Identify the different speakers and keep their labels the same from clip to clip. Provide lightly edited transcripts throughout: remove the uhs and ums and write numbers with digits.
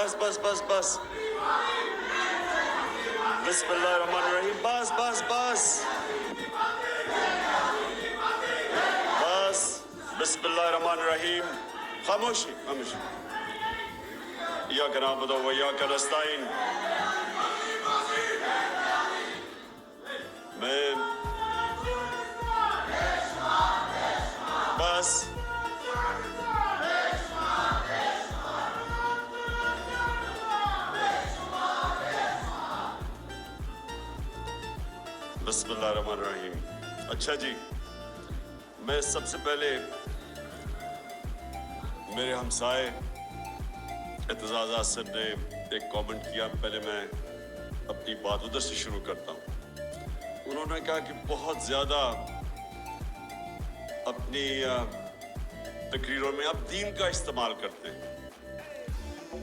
Speaker 1: بس بس بس بس بسم اللہ الرحمن الرحیم. بس بس بس بس بسم اللہ الرحمن الرحیم. خاموشی خاموشی. ایاک نعبد و ایاک نستعین. میں بس بسم اللہ الرحمن الرحیم. اچھا جی، میں سب سے پہلے میرے ہمسائے اعتزاز آصر نے ایک کامنٹ کیا، پہلے میں اپنی بات ادھر سے شروع کرتا ہوں. انہوں نے کہا کہ بہت زیادہ اپنی تقریروں میں آپ دین کا استعمال کرتے ہیں.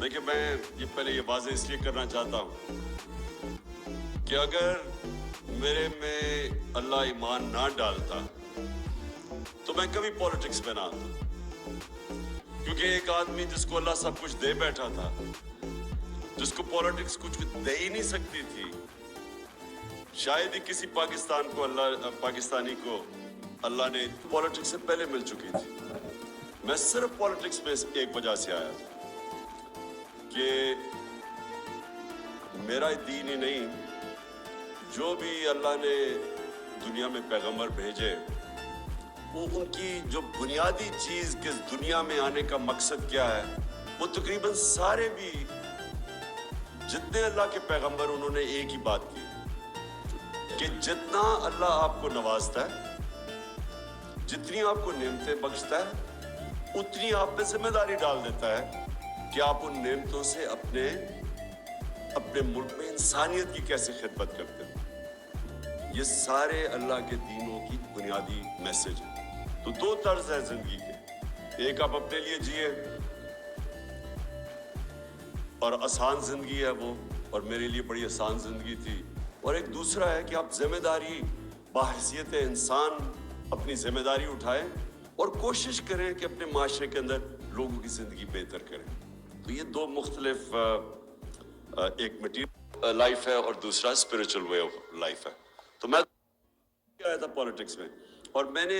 Speaker 1: دیکھیں، میں یہ پہلے یہ واضح اس لیے کرنا چاہتا ہوں کہ اگر میرے میں اللہ ایمان نہ ڈالتا تو میں کبھی پولیٹکس میں نہ آتا. کیونکہ ایک آدمی جس کو اللہ سب کچھ دے بیٹھا تھا، جس کو پولیٹکس کچھ دے ہی نہیں سکتی تھی، شاید ہی کسی پاکستانی کو اللہ نے پولیٹکس سے پہلے مل چکی تھی. میں صرف پولیٹکس میں ایک وجہ سے آیا تھا کہ میرا دین ہی نہیں، جو بھی اللہ نے دنیا میں پیغمبر بھیجے، وہ ان کی جو بنیادی چیز کہ دنیا میں آنے کا مقصد کیا ہے، وہ تقریباً سارے بھی جتنے اللہ کے پیغمبر، انہوں نے ایک ہی بات کی کہ جتنا اللہ آپ کو نوازتا ہے، جتنی آپ کو نعمتیں بخشتا ہے، اتنی آپ پہ ذمہ داری ڈال دیتا ہے کہ آپ ان نعمتوں سے اپنے ملک میں انسانیت کی کیسے خدمت کرتے ہیں. یہ سارے اللہ کے دینوں کی بنیادی میسج ہے. تو دو طرز ہے زندگی کے، ایک آپ اپنے لیے جیے اور آسان زندگی ہے وہ، اور میرے لیے بڑی آسان زندگی تھی. اور ایک دوسرا ہے کہ آپ ذمہ داری بحیثیت انسان اپنی ذمہ داری اٹھائیں اور کوشش کریں کہ اپنے معاشرے کے اندر لوگوں کی زندگی بہتر کریں. تو یہ دو مختلف، ایک میٹیریل لائف ہے اور دوسرا اسپرچل وے آف لائف ہے. تو میں آیا تھا پولیٹکس میں، اور میں نے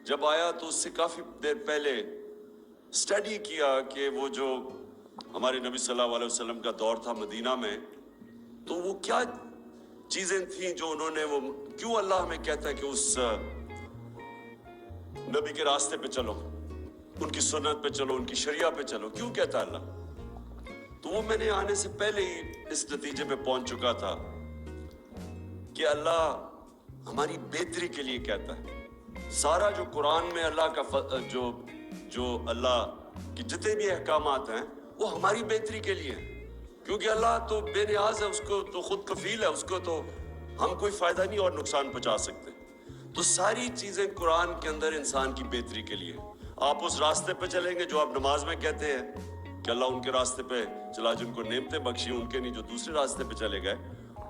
Speaker 1: جب آیا تو اس سے کافی دیر پہلے اسٹڈی کیا کہ وہ جو ہمارے نبی صلی اللہ علیہ وسلم کا دور تھا مدینہ میں، تو وہ کیا چیزیں تھیں جو انہوں نے، وہ کیوں اللہ ہمیں کہتا ہے کہ اس نبی کے راستے پہ چلو، ان کی سنت پہ چلو، ان کی شریعہ پہ چلو، کیوں کہتا ہے اللہ؟ تو وہ میں نے آنے سے پہلے ہی اس نتیجے پہ پہنچ چکا تھا کہ اللہ ہماری بہتری کے لیے کہتا ہے. سارا جو قرآن میں اللہ کا جو اللہ کے جتنے بھی احکامات ہیں وہ ہماری بہتری کے لیے ہیں. کیونکہ اللہ تو بے نیاز ہے، اس کو تو خود کفیل ہے، اس کو تو ہم کوئی فائدہ نہیں اور نقصان پہنچا سکتے. تو ساری چیزیں قرآن کے اندر انسان کی بہتری کے لیے. آپ اس راستے پہ چلیں گے جو آپ نماز میں کہتے ہیں کہ اللہ ان کے راستے پہ چلا جن کو نعمتیں بخشی، ان کے نہیں جو دوسرے راستے پہ چلے گئے،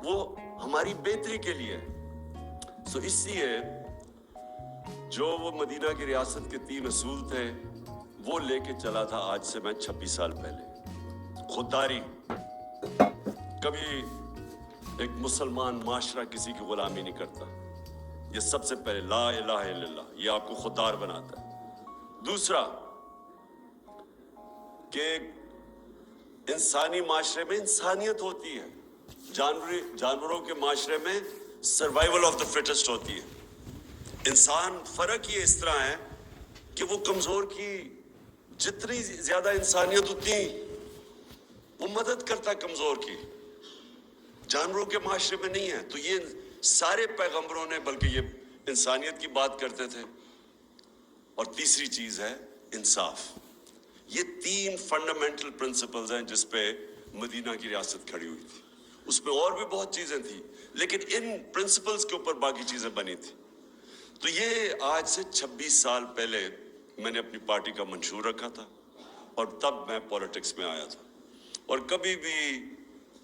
Speaker 1: وہ ہماری بہتری کے لیے. سو اس لیے جو وہ مدینہ کی ریاست کے 3 اصول تھے وہ لے کے چلا تھا آج سے میں 26 سال پہلے. خودداری، کبھی ایک مسلمان معاشرہ کسی کی غلامی نہیں کرتا. یہ سب سے پہلے لا الہ الا اللہ، یہ آپ کو خوددار بناتا ہے. دوسرا کہ انسانی معاشرے میں انسانیت ہوتی ہے، جانوروں کے معاشرے میں سروائیول آف دا فٹسٹ ہوتی ہے. انسان فرق یہ اس طرح ہے کہ وہ کمزور کی جتنی زیادہ انسانیت اتنی وہ مدد کرتا ہے کمزور کی. جانوروں کے معاشرے میں نہیں ہے. تو یہ سارے پیغمبروں نے بلکہ یہ انسانیت کی بات کرتے تھے. اور تیسری چیز ہے انصاف. یہ 3 فنڈامنٹل پرنسپلز ہیں جس پہ مدینہ کی ریاست کھڑی ہوئی تھی. اس میں اور بھی بہت چیزیں تھیں لیکن ان پرنسپلز کے اوپر باقی چیزیں بنی تھی. تو یہ آج سے 26 سال پہلے میں نے اپنی پارٹی کا منشور رکھا تھا اور تب میں پولیٹکس میں آیا تھا. اور کبھی بھی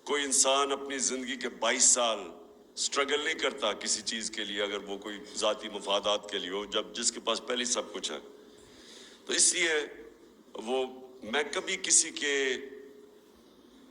Speaker 1: کوئی انسان اپنی زندگی کے 22 سال سٹرگل نہیں کرتا کسی چیز کے لیے اگر وہ کوئی ذاتی مفادات کے لیے ہو، جب جس کے پاس پہلے سب کچھ ہے. تو اس لیے میں کبھی کسی کے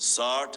Speaker 1: $60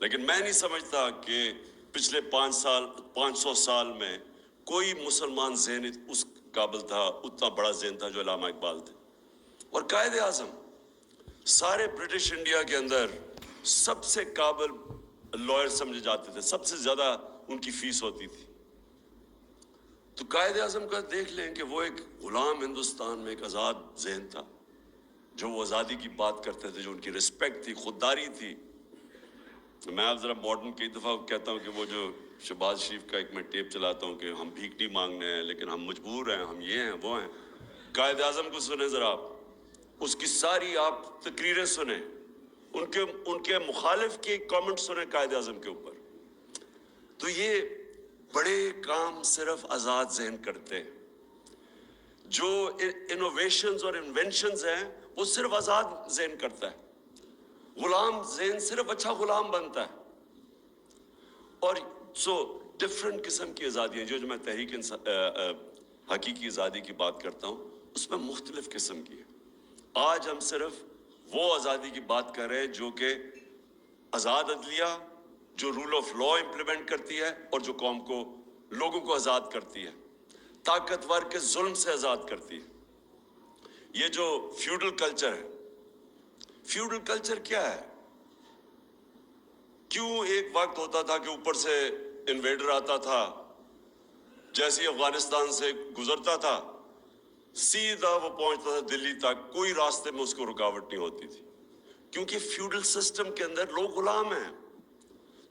Speaker 1: لیکن میں نہیں سمجھتا کہ پچھلے 500 سال میں کوئی مسلمان ذہن اس قابل تھا، اتنا بڑا ذہن تھا جو علامہ اقبال تھے. اور قائد اعظم سارے برٹش انڈیا کے اندر سب سے قابل لائر سمجھے جاتے تھے، سب سے زیادہ ان کی فیس ہوتی تھی. تو قائد اعظم کا دیکھ لیں کہ وہ ایک غلام ہندوستان میں ایک آزاد ذہن تھا، جو وہ آزادی کی بات کرتے تھے، جو ان کی رسپیکٹ تھی، خودداری تھی. میں اب ذرا ماڈرن کئی دفعہ کہتا ہوں کہ وہ جو شہباز شریف کا ایک میں ٹیپ چلاتا ہوں کہ ہم بھیک نہیں مانگنے ہیں لیکن ہم مجبور ہیں، ہم یہ ہیں وہ ہیں. قائد اعظم کو سنیں ذرا آپ، اس کی ساری آپ تقریریں سنیں، ان کے مخالف کے کامنٹ سنیں قائد اعظم کے اوپر. تو یہ بڑے کام صرف آزاد ذہن کرتے ہیں. جو انوویشنز اور انوینشنز ہیں وہ صرف آزاد ذہن کرتا ہے. غلام ذہن صرف اچھا غلام بنتا ہے. اور ڈفرنٹ قسم کی آزادیاں جو میں تحریک حقیقی آزادی کی بات کرتا ہوں اس میں مختلف قسم کی ہے. آج ہم صرف وہ آزادی کی بات کر رہے ہیں جو کہ آزاد عدلیہ، جو رول آف لا امپلیمنٹ کرتی ہے اور جو قوم کو، لوگوں کو آزاد کرتی ہے، طاقتور کے ظلم سے آزاد کرتی ہے. یہ جو فیوڈل کلچر ہے، فیوڈل کلچر کیا ہے؟ کیوں ایک وقت ہوتا تھا کہ اوپر سے انویڈر آتا تھا، جیسے ہی افغانستان سے گزرتا تھا سیدھا وہ پہنچتا تھا دلی تک، کوئی راستے میں اس کو رکاوٹ نہیں ہوتی تھی. کیونکہ فیوڈل سسٹم کے اندر لوگ غلام ہیں،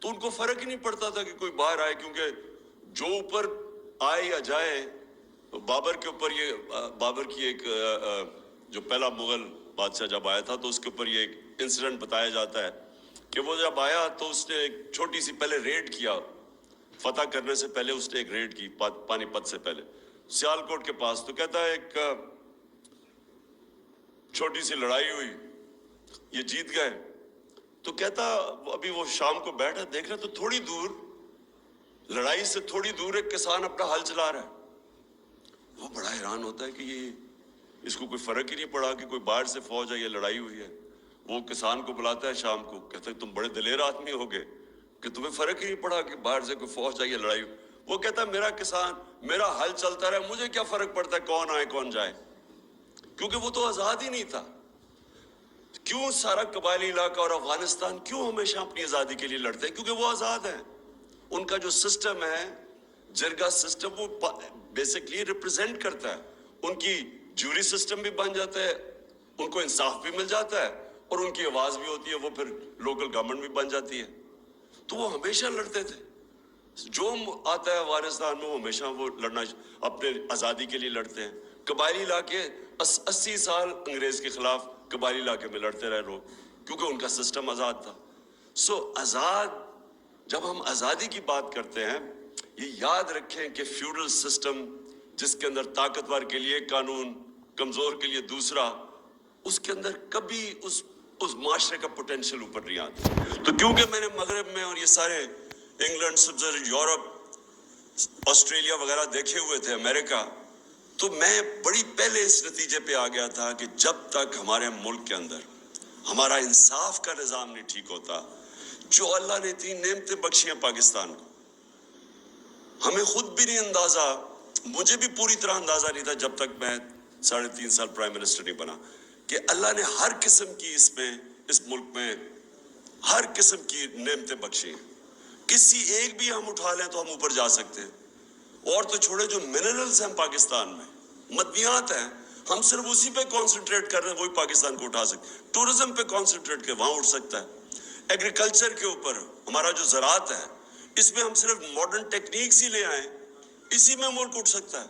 Speaker 1: تو ان کو فرق ہی نہیں پڑتا تھا کہ کوئی باہر آئے، کیونکہ جو اوپر آئے یا جائے. بابر کے اوپر یہ بابر کی ایک جو پہلا مغل بادشاہ جب آیا تھا تو اس کے اوپر یہ ایک انسیڈنٹ بتایا جاتا ہے کہ وہ جب آیا تو اس نے ایک چھوٹی سی پہلے ریڈ کیا، فتح کرنے سے پہلے اس نے ایک ریڈ کی پانی پت سے پہلے سیالکوٹ کے پاس. تو کہتا ہے ایک چھوٹی سی لڑائی ہوئی، یہ جیت گئے. تو کہتا ابھی وہ شام کو بیٹھا دیکھ رہا تو تھوڑی دور، لڑائی سے تھوڑی دور ایک کسان اپنا ہل چلا رہا ہے. وہ بڑا حیران ہوتا ہے کہ یہ اس کو کوئی فرق ہی نہیں پڑا کہ کوئی باہر سے فوج ہے یا لڑائی ہوئی ہے. وہ کسان کو بلاتا ہے شام کو، کہتا ہے تم بڑے دلیر آدمی ہو گئے کہ تمہیں فرق ہی نہیں پڑا کہ باہر سے کوئی فوج ہے یا لڑائی ہوئی. وہ کہتا ہے میرا کسان، میرا ہل چلتا رہا، مجھے کیا فرق پڑتا ہے کون آئے کون جائے، کیونکہ وہ تو آزاد ہی نہیں تھا. کیوں سارا قبائلی علاقہ اور افغانستان کیوں ہمیشہ اپنی آزادی کے لیے لڑتے ہیں؟ کیونکہ وہ آزاد ہیں. ان کا جو سسٹم ہے جرگا سسٹم، وہ بیسکلی ریپرزینٹ کرتا ہے. ان کی جوری سسٹم بھی بن جاتا ہے، ان کو انصاف بھی مل جاتا ہے اور ان کی آواز بھی ہوتی ہے، وہ پھر لوکل گورنمنٹ بھی بن جاتی ہے. تو وہ ہمیشہ لڑتے تھے. جو آتا ہے افغانستان میں وہ ہمیشہ وہ لڑنا اپنے آزادی کے لیے لڑتے ہیں. قبائلی علاقے 80 سال انگریز کے خلاف قبائلی علاقے میں لڑتے رہے لوگ، کیونکہ ان کا سسٹم آزاد تھا. آزاد، جب ہم آزادی کی بات کرتے ہیں یہ یاد رکھیں کہ فیوڈل سسٹم جس کے اندر طاقتور کے لیے قانون، کمزور کے لیے دوسرا، اس کے اندر کبھی اس معاشرے کا پوٹینشیل اوپر نہیں آتا. تو کیونکہ میں نے مغرب میں اور یہ سارے انگلینڈ، سوئٹزرلینڈ، یورپ، آسٹریلیا وغیرہ دیکھے ہوئے تھے، امریکہ، تو میں بڑی پہلے اس نتیجے پہ آ گیا تھا کہ جب تک ہمارے ملک کے اندر ہمارا انصاف کا نظام نہیں ٹھیک ہوتا، جو اللہ نے اتنی نعمتیں بخشی ہیں پاکستان کو، ہمیں خود بھی نہیں اندازہ، مجھے بھی پوری طرح اندازہ نہیں تھا جب تک میں 3.5 سال پرائم منسٹر نہیں بنا، کہ اللہ نے ہر قسم کی اس ملک میں ہر قسم کی نعمتیں بخشی ہیں. کسی ایک بھی ہم اٹھا لیں تو ہم اوپر جا سکتے ہیں. اور تو چھوڑے جو منرلز ہیں پاکستان میں، مدنیات ہیں، ہم صرف اسی پہ کانسنٹریٹ کر رہے ہیں، وہی پاکستان کو اٹھا سکتے. ٹورزم پہ کانسنٹریٹ کر، وہاں اٹھ سکتا ہے. ایگریکلچر کے اوپر ہمارا جو زراعت ہے، اس میں ہم صرف ماڈرن ٹیکنیکس ہی لے آئیں، اسی میں ملک اٹھ سکتا ہے.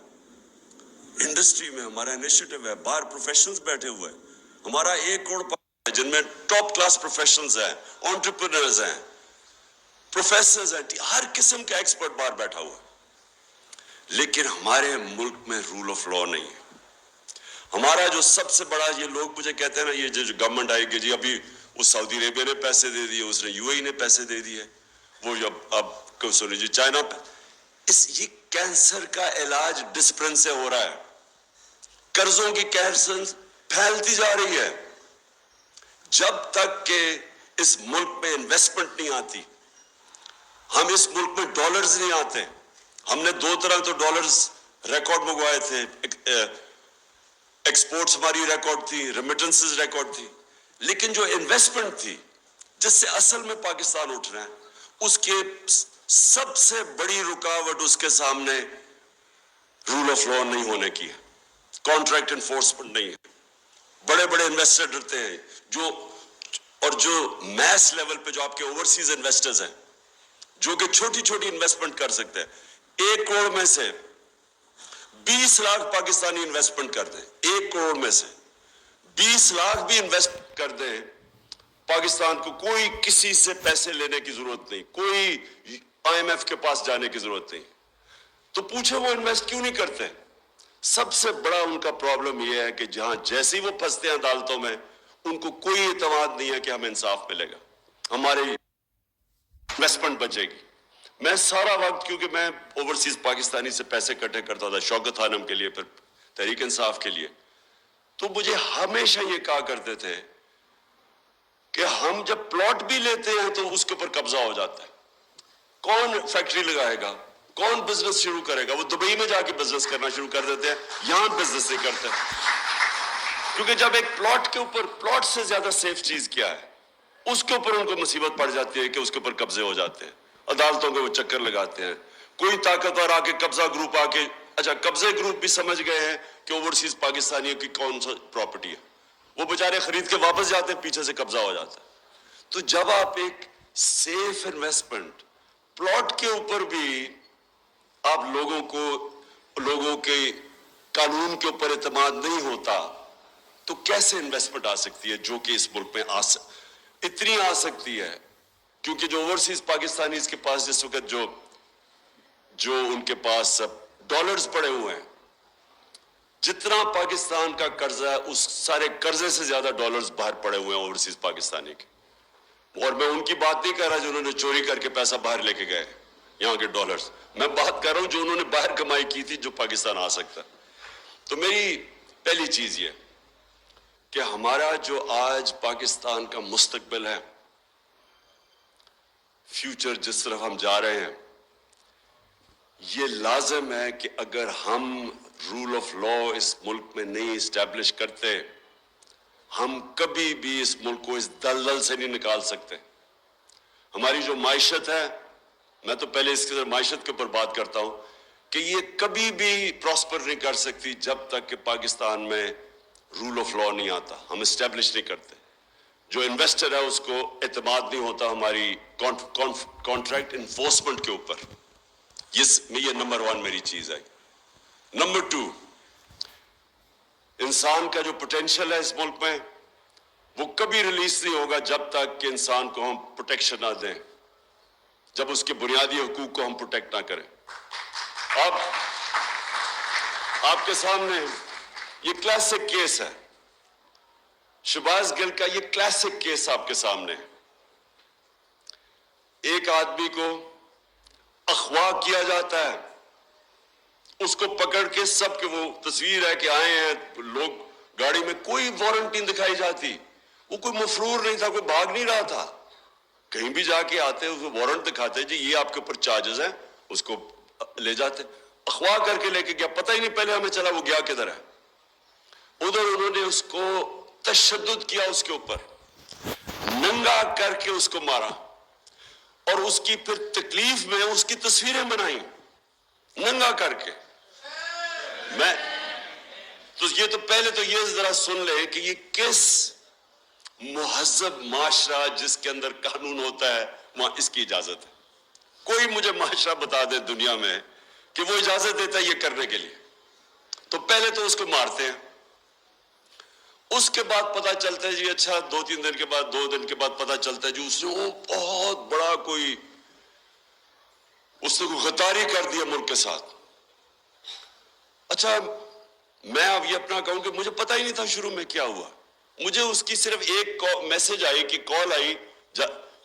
Speaker 1: انڈسٹری میں ہمارا انیشیٹو ہے، باہر پروفیشنلز بیٹھے ہوئے ہیں، ہمارا 1 کروڑ ہے جن میں ٹاپ کلاس پروفیشنلز ہیں، انٹرپرینرز ہیں، پروفیسرز ہیں، ہر قسم کا ایکسپرٹ باہر بیٹھا ہوا ہے. لیکن ہمارے ملک میں رول آف لا نہیں ہے. ہمارا جو سب سے بڑا، یہ لوگ مجھے کہتے ہیں نا، یہ جو گورنمنٹ آئی کہ جی ابھی اس سعودی عربیہ نے پیسے دے دیے، اس نے یو اے ای نے پیسے دے دیے، وہ اب سنی جی چائنا پہ، یہ کینسر کا علاج ڈسپلن سے ہو رہا ہے. قرضوں کی کینسر پھیلتی جا رہی ہے. جب تک کہ اس ملک میں انویسٹمنٹ نہیں آتی, ہم اس ملک میں ڈالرز نہیں آتے. ہم نے 2 طرح تو ڈالرز ریکارڈ منگوائے تھے, ایکسپورٹس ہماری ریکارڈ تھی, ریمیٹنسز ریکارڈ تھی, لیکن جو انویسٹمنٹ تھی جس سے اصل میں پاکستان اٹھ رہا ہے, اس کے سب سے بڑی رکاوٹ اس کے سامنے رول آف لا نہیں ہونے کی ہے, کانٹریکٹ انفورسمنٹ نہیں ہے. بڑے بڑے انویسٹر ڈرتے ہیں, جو میس لیول پہ جو آپ کے اوورسیز انویسٹرز ہیں جو کہ چھوٹی چھوٹی انویسٹمنٹ کر سکتے ہیں, 1 کروڑ میں سے 20 لاکھ پاکستانی انویسٹمنٹ کر دیں, 1 کروڑ میں سے 20 لاکھ بھی انویسٹ کر دیں, پاکستان کو کوئی کسی سے پیسے لینے کی ضرورت نہیں, کوئی IMF کے پاس جانے کی ضرورت نہیں. تو پوچھے وہ انویسٹ کیوں نہیں کرتے؟ سب سے بڑا ان کا پرابلم یہ ہے کہ جہاں جیسے وہ پھنستے ہیں عدالتوں میں, ان کو کوئی اعتماد نہیں ہے کہ ہمیں انصاف ملے گا, ہمارے انویسٹمنٹ بچے گی. میں سارا وقت, کیونکہ میں اوورسیز پاکستانی سے پیسے اکٹھے کرتا تھا شوکت خانم کے لیے, پھر تحریک انصاف کے لیے, تو مجھے ہمیشہ یہ کہا کرتے تھے کہ ہم جب پلاٹ بھی لیتے ہیں تو اس کے اوپر قبضہ ہو جاتا ہے, کون فیکٹری لگائے گا, کون بزنس شروع کرے گا؟ وہ دبئی میں جا کے بزنس کرنا شروع کر دیتے ہیں, یہاں بزنس نہیں کرتے. کیونکہ جب ایک پلاٹ کے اوپر, پلاٹ سے زیادہ سیف چیز کیا ہے, اس کے اوپر ان کو مصیبت پڑ جاتی ہے کہ اس کے اوپر قبضے ہو جاتے ہیں, عدالتوں کے وہ چکر لگاتے ہیں. کوئی طاقتور آ کے قبضہ گروپ آ کے, اچھا قبضے گروپ بھی سمجھ گئے ہیں کہ اوورسیز پاکستانیوں کی کون سا پراپرٹی ہے, وہ بیچارے خرید کے واپس جاتے ہیں, پیچھے سے قبضہ ہو جاتا ہے. تو جب آپ ایک سیف انویسٹمنٹ پلاٹ کے اوپر بھی آپ لوگوں کے قانون کے اوپر اعتماد نہیں ہوتا, تو کیسے انویسٹمنٹ آ سکتی ہے جو کہ اس ملک میں اتنی آ سکتی ہے؟ کیونکہ جو اوورسیز پاکستانی اس کے پاس جس وقت جو ان کے پاس ڈالرز پڑے ہوئے ہیں, جتنا پاکستان کا قرضہ ہے اس سارے قرضے سے زیادہ ڈالرز باہر پڑے ہوئے ہیں اوورسیز پاکستانی کے. اور میں ان کی بات نہیں کر رہا جنہوں نے چوری کر کے پیسہ باہر لے کے گئے یہاں کے ڈالرز, میں بات کر رہا ہوں جو انہوں نے باہر کمائی کی تھی جو پاکستان آ سکتا. تو میری پہلی چیز یہ کہ ہمارا جو آج پاکستان کا مستقبل ہے, فیوچر جس طرف ہم جا رہے ہیں, یہ لازم ہے کہ اگر ہم رول آف لا اس ملک میں نہیں اسٹیبلش کرتے, ہم کبھی بھی اس ملک کو اس دلدل سے نہیں نکال سکتے. ہماری جو معیشت ہے, میں تو پہلے اس کے معیشت کے اوپر بات کرتا ہوں, کہ یہ کبھی بھی پراسپر نہیں کر سکتی جب تک کہ پاکستان میں رول آف لا نہیں آتا, ہم اسٹیبلش نہیں کرتے. جو انویسٹر ہے اس کو اعتماد نہیں ہوتا ہماری کانٹریکٹ انفورسمنٹ کے اوپر. یہ نمبر 1 میری چیز ہے. نمبر 2, انسان کا جو پوٹینشیل ہے اس ملک میں وہ کبھی ریلیز نہیں ہوگا جب تک کہ انسان کو ہم پروٹیکشن نہ دیں, جب اس کے بنیادی حقوق کو ہم پروٹیکٹ نہ کریں. آپ کے سامنے یہ کلاسک کیس ہے, شہباز گل کا یہ کلاسک کیس آپ کے سامنے ہے. ایک آدمی کو اغوا کیا جاتا ہے, اس کو پکڑ کے سب کے, وہ تصویر ہے کہ آئے ہیں لوگ گاڑی میں, کوئی وارنٹ نہیں دکھائی جاتی, وہ کوئی مفرور نہیں تھا, کوئی بھاگ نہیں رہا تھا. کہیں بھی جا کے آتے اس کو وارنٹ دکھاتے, جی یہ آپ کے اوپر چارجز ہیں, اس کو لے جاتے. اغوا کر کے لے کے گیا, پتہ ہی نہیں پہلے ہمیں چلا وہ گیا کدھر ہے. ادھر انہوں نے اس کو تشدد کیا, اس کے اوپر ننگا کر کے اس کو مارا, اور اس کی پھر تکلیف میں اس کی تصویریں بنائیں ننگا کر کے. تو پہلے تو یہ ذرا سن لے کہ یہ کس مہذب معاشرہ جس کے اندر قانون ہوتا ہے وہاں اس کی اجازت ہے. کوئی مجھے معاشرہ بتا دے دنیا میں کہ وہ اجازت دیتا ہے یہ کرنے کے لیے. تو پہلے تو اس کو مارتے ہیں, اس کے بعد پتا چلتا ہے جی اچھا 2-3 دن کے بعد 2 دن کے بعد پتا چلتا ہے جی اس نے وہ بہت بڑا اس نے کوئی غداری کر دیا ملک کے ساتھ. اچھا میں اب یہ اپنا کہوں کہ مجھے پتا ہی نہیں تھا شروع میں کیا ہوا. مجھے اس کی صرف ایک میسج آئی کہ کال آئی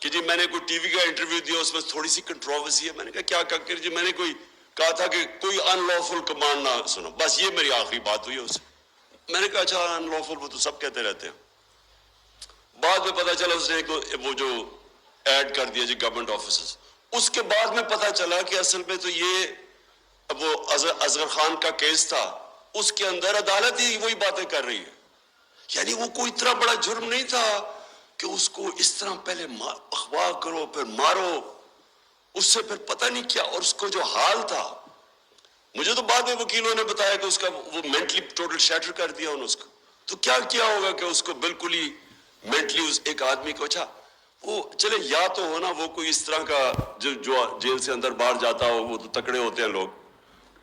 Speaker 1: کہ جی میں نے کوئی ٹی وی کا انٹرویو دیا, اس میں تھوڑی سی کنٹروورسی ہے. میں نے کہا کیا کر جی میں نے کہا تھا کہ کوئی ان لافل کمانڈ نہ سنو, بس یہ میری آخری بات ہوئی ہے اس سے. میں نے کہا اچھا ان لافل وہ تو سب کہتے رہتے ہیں. بعد میں پتا چلا اس نے وہ جو ایڈ کر دیا جی گورنمنٹ آفیسز. اس کے بعد میں پتا چلا کہ اصل میں تو یہ وہ اصغر خان کا کیس تھا, اس کے اندر عدالت ہی وہی باتیں کر رہی ہے. یعنی وہ کوئی اتنا بڑا جرم نہیں تھا کہ اس کو اس طرح پہلے اغوا کرو پھر مارو, اس سے پھر پتہ نہیں کیا. اور اس کو جو حال تھا, مجھے تو بعد میں وکیلوں نے بتایا کہ اس کا وہ مینٹلی ٹوٹل شیٹر کر دیا انہوں نے اس کو. تو کیا ہوگا کہ اس کو بالکل ہی مینٹلی ایک آدمی کو, اچھا وہ چلے یا تو ہونا وہ کوئی اس طرح کا جو جیل سے اندر باہر جاتا ہو, وہ تو تکڑے ہوتے ہیں لوگ.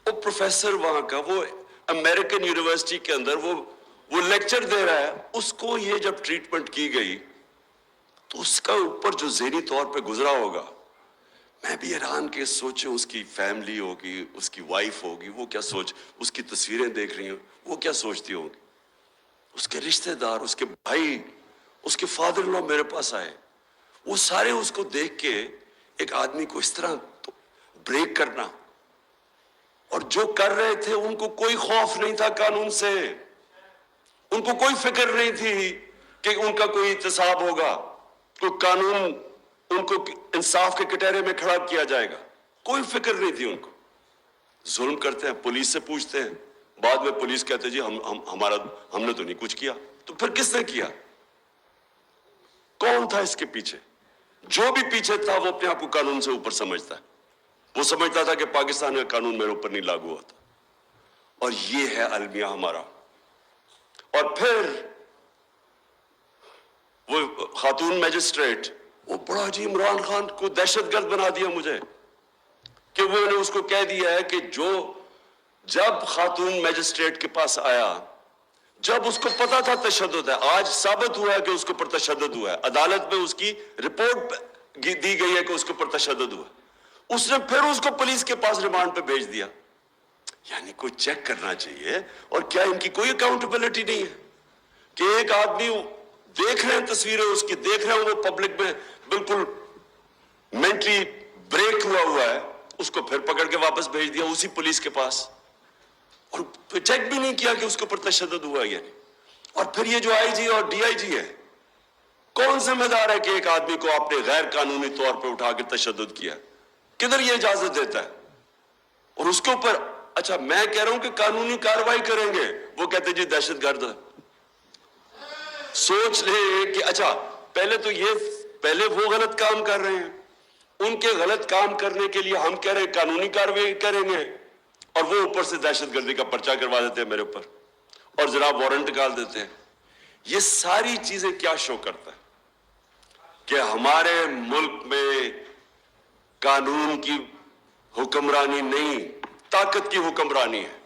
Speaker 1: وہ پروفیسر وہاں کا, وہ امریکن یونیورسٹی کے اندر وہ لیکچر دے رہا ہے, اس کو یہ جب ٹریٹمنٹ کی گئی تو اس کا اوپر جو ذہنی طور پہ گزرا ہوگا, میں بھی حیران کہ سوچیں اس کی فیملی ہوگی, اس کی وائف ہوگی, وہ کیا سوچ, اس کی تصویریں دیکھ رہی ہیں, وہ کیا سوچتی ہوں گی, اس کے رشتہ دار, اس کے بھائی, اس کے فادر ان لا میرے پاس آئے, وہ سارے اس کو دیکھ کے ایک آدمی کو اس طرح بریک کرنا. اور جو کر رہے تھے ان کو کوئی خوف نہیں تھا قانون سے, ان کو کوئی فکر نہیں تھی کہ ان کا کوئی احتساب ہوگا, کوئی قانون ان کو انصاف کے کٹہرے میں کھڑا کیا جائے گا, کوئی فکر نہیں تھی ان کو. ظلم کرتے ہیں, پولیس سے پوچھتے ہیں, بعد میں پولیس کہتے جی ہم نے تو نہیں کچھ کیا. تو پھر کس نے کیا, کون تھا اس کے پیچھے؟ جو بھی پیچھے تھا وہ اپنے آپ کو قانون سے اوپر سمجھتا ہے. وہ سمجھتا تھا کہ پاکستان کا قانون میرے اوپر نہیں لاگو ہوتا. اور یہ ہے المیہ ہمارا. اور پھر وہ خاتون میجسٹریٹ, وہ بڑا جی عمران خان کو دہشت گرد بنا دیا مجھے, کہ وہ نے اس کو کہہ دیا ہے کہ جب خاتون میجسٹریٹ کے پاس آیا, جب اس کو پتا تھا تشدد ہے, آج ثابت ہوا ہے کہ اس کے اوپر تشدد ہوا ہے, عدالت میں اس کی رپورٹ دی گئی ہے کہ اس کے اوپر تشدد ہوا, اس نے پھر اس کو پولیس کے پاس ریمانڈ پہ بھیج دیا. یعنی کوئی چیک کرنا چاہیے. اور کیا ان کی کوئی اکاؤنٹیبلٹی نہیں ہے کہ ایک آدمی دیکھ رہے ہیں تصویریں اس کی, دیکھ رہے ہیں وہ پبلک میں بالکل مینٹلی بریک ہوا ہے, اس کو پھر پکڑ کے واپس بھیج دیا اسی پولیس کے پاس, اور چیک بھی نہیں کیا کہ اس کے اوپر تشدد ہوا ہے. اور پھر یہ جو آئی جی اور ڈی آئی جی ہے, کون ذمہ دار ہے کہ ایک آدمی کو آپ نے غیر قانونی طور پہ اٹھا کے تشدد کیا, کدھر یہ اجازت دیتا ہے؟ اور اس کے اوپر اچھا میں کہہ رہا ہوں کہ قانونی کارروائی کریں گے, وہ کہتے جی دہشت گرد ہے. سوچ لے کہ اچھا پہلے وہ غلط کام کر رہے ہیں, ان کے غلط کام کرنے کے لیے ہم کہہ رہے ہیں قانونی کارروائی کریں گے, اور وہ اوپر سے دہشت گردی کا پرچہ کروا دیتے ہیں میرے اوپر, اور جناب وارنٹ نکال دیتے ہیں. یہ ساری چیزیں کیا شو کرتا ہے کہ ہمارے ملک میں قانون کی حکمرانی نہیں, طاقت کی حکمرانی ہے.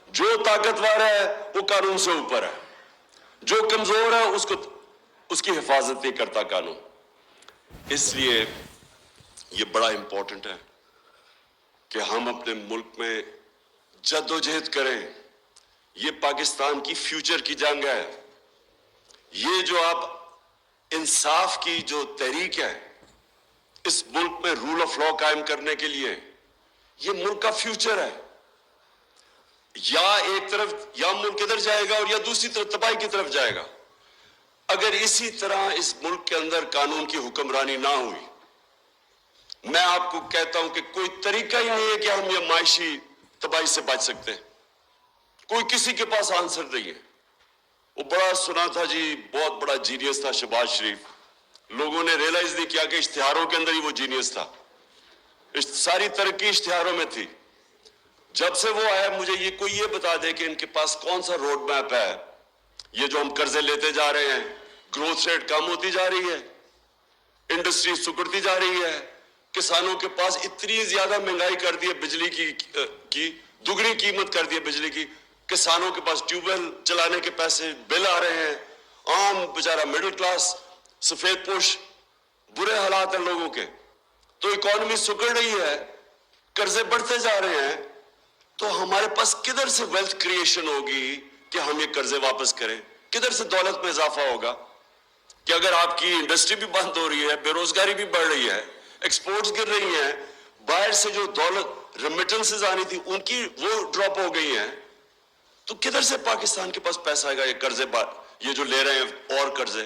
Speaker 1: جو طاقتور ہے وہ قانون سے اوپر ہے, جو کمزور ہے اس کی حفاظت نہیں کرتا قانون. اس لیے یہ بڑا امپورٹنٹ ہے کہ ہم اپنے ملک میں جدوجہد کریں. یہ پاکستان کی فیوچر کی جنگ ہے. یہ جو آپ انصاف کی جو تحریک ہے اس ملک میں رول آف لا قائم کرنے کے لیے, یہ ملک کا فیوچر ہے. یا ایک طرف یا ملک ادھر جائے گا اور یا دوسری طرف تباہی کی طرف جائے گا. اگر اسی طرح اس ملک کے اندر قانون کی حکمرانی نہ ہوئی, میں آپ کو کہتا ہوں کہ کوئی طریقہ ہی نہیں ہے کہ ہم یہ معاشی تباہی سے بچ سکتے ہیں. کوئی کسی کے پاس آنسر نہیں ہے. وہ بڑا سنا تھا جی, بہت بڑا جینیس تھا شہباز شریف. لوگوں نے ریلائز نہیں کیا کہ اشتہاروں کے اندر ہی وہ جینیس تھا. ساری ترقی اشتہاروں میں تھی. جب سے وہ آیا مجھے یہ بتا دے کہ ان کے پاس کون سا روڈ میپ ہے. یہ جو ہم قرضے لیتے جا رہے ہیں, گروتھ ریٹ کم ہوتی جا رہی ہے, انڈسٹری سکڑتی جا رہی ہے, کسانوں کے پاس اتنی زیادہ مہنگائی کر دی ہے, بجلی کی دگنی قیمت کر دی ہے بجلی کی. کسانوں کے پاس ٹیوب ویل چلانے کے پیسے بل آ رہے ہیں. عام بیچارہ مڈل کلاس سفید پوش, برے حالات ہیں لوگوں کے. تو اکانومی سکڑ رہی ہے, قرضے بڑھتے جا رہے ہیں. تو ہمارے پاس کدھر سے ویلتھ کریشن ہوگی کہ ہم یہ قرضے واپس کریں؟ کدھر سے دولت میں اضافہ ہوگا؟ کہ اگر آپ کی انڈسٹری بھی بند ہو رہی ہے, بے روزگاری بھی بڑھ رہی ہے, ایکسپورٹس گر رہی ہیں, باہر سے جو دولت ریمیٹنسز آنی تھی ان کی وہ ڈراپ ہو گئی ہیں, تو کدھر سے پاکستان کے پاس پیسہ آئے گا یہ قرضے یہ جو لے رہے ہیں اور قرضے؟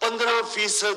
Speaker 1: 15%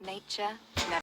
Speaker 2: Nature